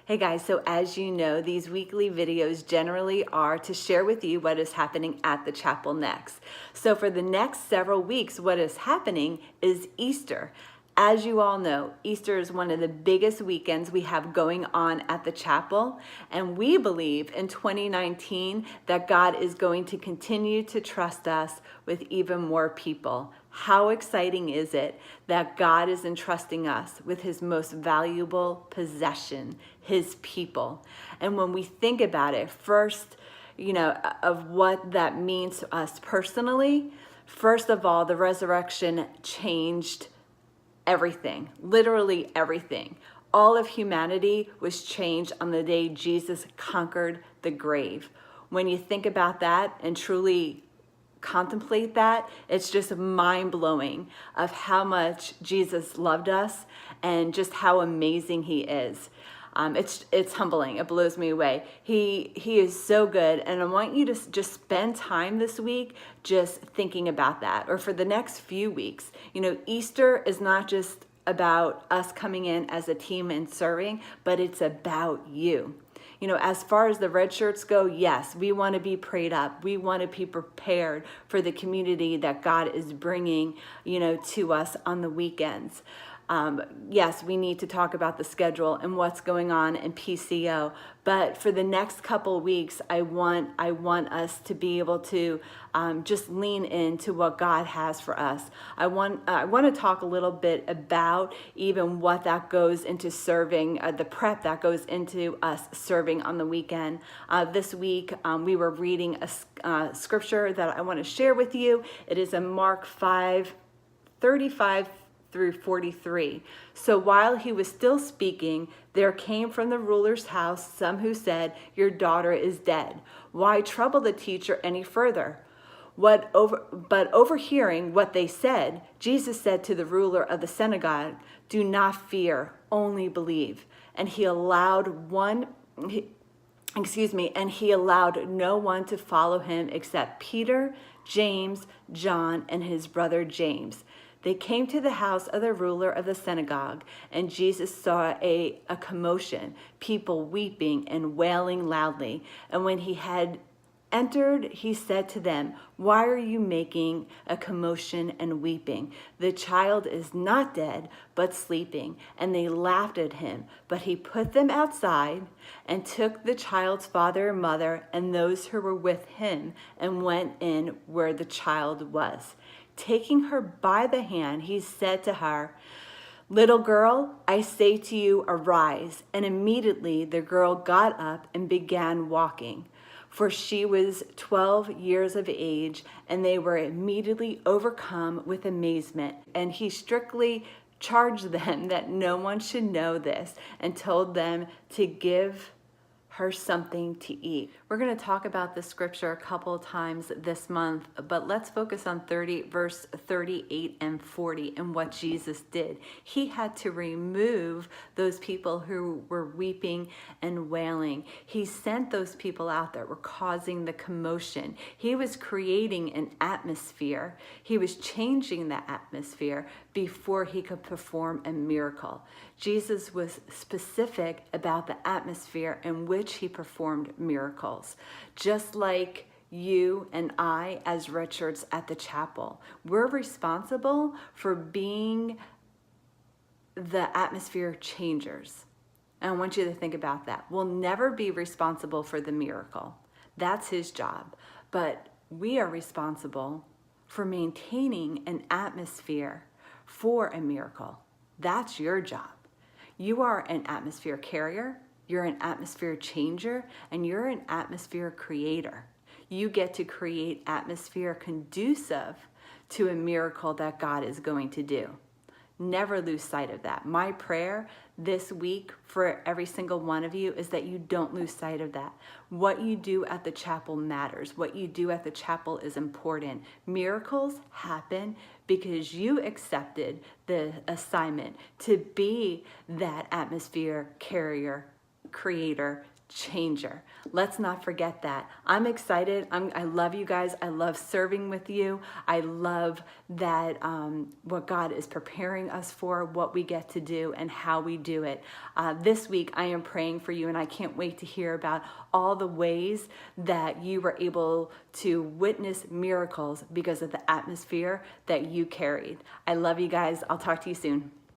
Hey guys, so as you know, these weekly videos generally are to share with you what is happening at the chapel next. So for the next several weeks, what is happening is Easter. As you all know, Easter is one of the biggest weekends we have going on at the chapel, and we believe in 2019 that God is going to continue to trust us with even more people. How exciting is it that God is entrusting us with his most valuable possession, his people? And when we think about it, first, of what that means to us personally, first of all, the resurrection changed everything, literally everything. All of humanity was changed on the day Jesus conquered the grave. When you think about that and truly contemplate that, it's just mind-blowing of how much Jesus loved us and just how amazing he is. It's humbling. It blows me away. He is so good, and I want you to just spend time this week just thinking about that, or for the next few weeks. Easter is not just about us coming in as a team and serving, but it's about you. As far as the red shirts go, yes, we want to be prayed up. We want to be prepared for the community that God is bringing, to us on the weekends. Yes, we need to talk about the schedule and what's going on in PCO. But for the next couple weeks, I want us to be able to just lean into what God has for us. I want to talk a little bit about even what that goes into serving, the prep that goes into us serving on the weekend. This week, we were reading a scripture that I want to share with you. It is in Mark 5:35 through 43. So while he was still speaking, there came from the ruler's house some who said, "Your daughter is dead. Why trouble the teacher any further?" But overhearing what they said, Jesus said to the ruler of the synagogue, "Do not fear, only believe." And he allowed no one to follow him except Peter, James, John, and his brother James. They came to the house of the ruler of the synagogue, and Jesus saw a commotion, people weeping and wailing loudly. And when he had entered, he said to them, "Why are you making a commotion and weeping? The child is not dead, but sleeping." And they laughed at him. But he put them outside and took the child's father and mother and those who were with him and went in where the child was. Taking her by the hand, he said to her, "Little girl, I say to you, arise." And immediately the girl got up and began walking. For she was 12 years of age, and they were immediately overcome with amazement. And he strictly charged them that no one should know this, and told them to give her something to eat. We're going to talk about this scripture a couple of times this month, but let's focus on verse 38 and 40 and what Jesus did. He had to remove those people who were weeping and wailing. He sent those people out that were causing the commotion. He was creating an atmosphere. He was changing the atmosphere before he could perform a miracle. Jesus was specific about the atmosphere in which he performed miracles. Just like you and I as red shirts at the chapel, we're responsible for being the atmosphere changers. And I want you to think about that. We'll never be responsible for the miracle. That's his job. But we are responsible for maintaining an atmosphere for a miracle. That's your job. You are an atmosphere carrier, you're an atmosphere changer, and you're an atmosphere creator. You get to create atmosphere conducive to a miracle that God is going to do. Never lose sight of that. My prayer this week for every single one of you is that you don't lose sight of that. What you do at the chapel matters. What you do at the chapel is important. Miracles happen because you accepted the assignment to be that atmosphere carrier, creator, changer. Let's not forget that. I'm excited. I love you guys. I love serving with you. I love that what God is preparing us for, what we get to do, and how we do it. This week, I am praying for you, and I can't wait to hear about all the ways that you were able to witness miracles because of the atmosphere that you carried. I love you guys. I'll talk to you soon.